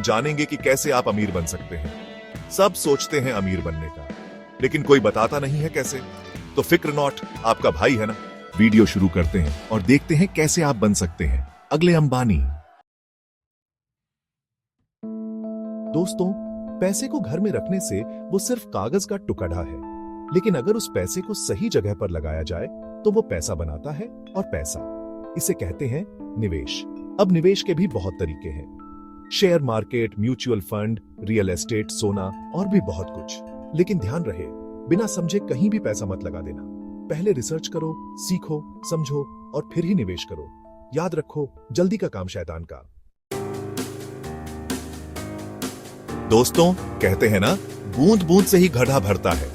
जानेंगे कि कैसे आप अमीर बन सकते हैं। सब सोचते हैं अमीर बनने का, लेकिन कोई बताता नहीं है कैसे। तो फिक्र नॉट, आपका भाई है ना। वीडियो शुरू करते हैं और देखते हैं कैसे आप बन सकते हैं अगले अंबानी। दोस्तों, पैसे को घर में रखने से वो सिर्फ कागज का टुकड़ा है, लेकिन अगर उस पैसे को सही जगह पर लगाया जाए तो वो पैसा बनाता है। और पैसा, इसे कहते हैं निवेश। अब निवेश के भी बहुत तरीके हैं, share market, mutual fund, real estate, सोना और भी बहुत कुछ। लेकिन ध्यान रहे, बिना समझे कहीं भी पैसा मत लगा देना। पहले रिसर्च करो, सीखो, समझो और फिर ही निवेश करो। याद रखो, जल्दी का काम शैतान का। दोस्तों, कहते हैं ना, बूंद बूंद से ही घड़ा भरता है।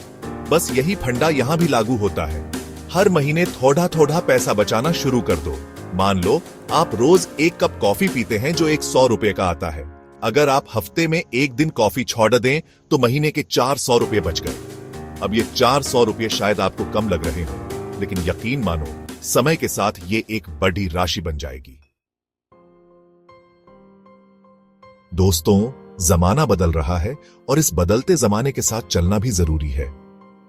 बस यही फंडा यहां भी लागू होता है। हर महीने थोड़ा थोड़ा पैसा बचाना शुरू कर दो। मान लो आप रोज 1 कप कॉफी पीते हैं जो 100 रुपए का आता है। अगर आप हफ्ते में 1 दिन कॉफी छोड़ दें तो महीने के 400 रुपए बच गए। अब ये 400 रुपए शायद आपको कम लग रहे हो, लेकिन यकीन मानो, समय के साथ ये एक बड़ी राशि बन जाएगी। दोस्तों, जमाना बदल रहा है और इस बदलते जमाने के साथ चलना भी जरूरी है।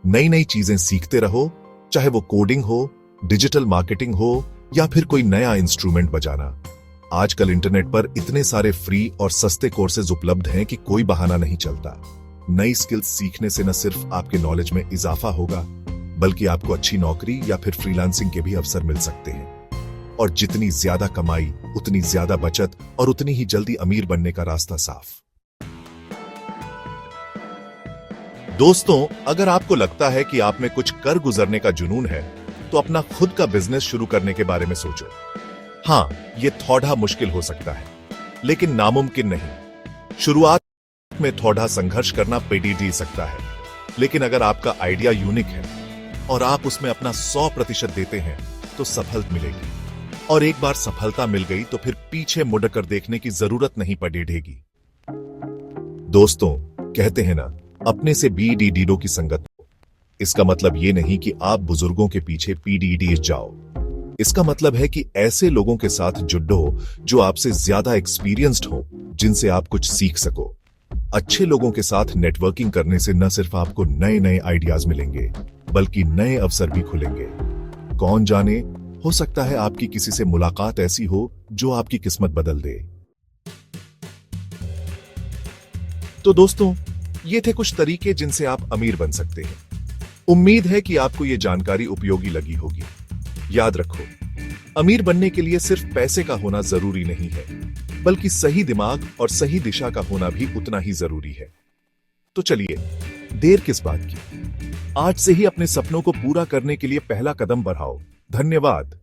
नई नई चीजें सीखते रहो, चाहे वो कोडिंग हो, डिजिटल मार्केटिंग हो या फिर कोई नया इंस्ट्रूमेंट बजाना। आजकल इंटरनेट पर इतने सारे फ्री और सस्ते कोर्सेज उपलब्ध हैं कि कोई बहाना नहीं चलता। नई स्किल्स सीखने से न सिर्फ आपके नॉलेज में इजाफा होगा, बल्कि आपको अच्छी नौकरी या फिर फ्रीलांसिंग के भी अवसर मिल सकते हैं। और जितनी ज्यादा कमाई, उतनी ज्यादा बचत और उतनी ही जल्दी अमीर बनने का रास्ता साफ। दोस्तों, अगर आपको लगता है कि आप में कुछ कर गुजरने का जुनून है, तो अपना खुद का बिजनेस शुरू करने के बारे में सोचो। हां, यह थोड़ा मुश्किल हो सकता है, लेकिन नामुमकिन नहीं। शुरुआत में थोड़ा संघर्ष करना पड़ सकता है, लेकिन अगर आपका आइडिया यूनिक है और आप उसमें अपना 100% देते हैं तो सफलता मिलेगी। और एक बार सफलता मिल गई तो फिर पीछे मुड़कर देखने की जरूरत नहीं पड़ेगी। दोस्तों, कहते हैं ना, अपने से बीडीडीडो की संगत हो। इसका मतलब ये नहीं कि आप बुजुर्गों के पीछे पीडीडी जाओ। इसका मतलब है कि ऐसे लोगों के साथ जुड़ो जो आपसे ज्यादा एक्सपीरियंस्ड हो, जिनसे आप कुछ सीख सको। अच्छे लोगों के साथ नेटवर्किंग करने से न सिर्फ आपको नए नए आइडियाज मिलेंगे, बल्कि नए अवसर भी खुलेंगे। कौन जाने, हो सकता है आपकी किसी से मुलाकात ऐसी हो जो आपकी किस्मत बदल दे। तो दोस्तों, ये थे कुछ तरीके जिनसे आप अमीर बन सकते हैं। उम्मीद है कि आपको ये जानकारी उपयोगी लगी होगी। याद रखो, अमीर बनने के लिए सिर्फ पैसे का होना जरूरी नहीं है, बल्कि सही दिमाग और सही दिशा का होना भी उतना ही जरूरी है। तो चलिए, देर किस बात की, आज से ही अपने सपनों को पूरा करने के लिए पहला कदम बढ़ाओ। धन्यवाद।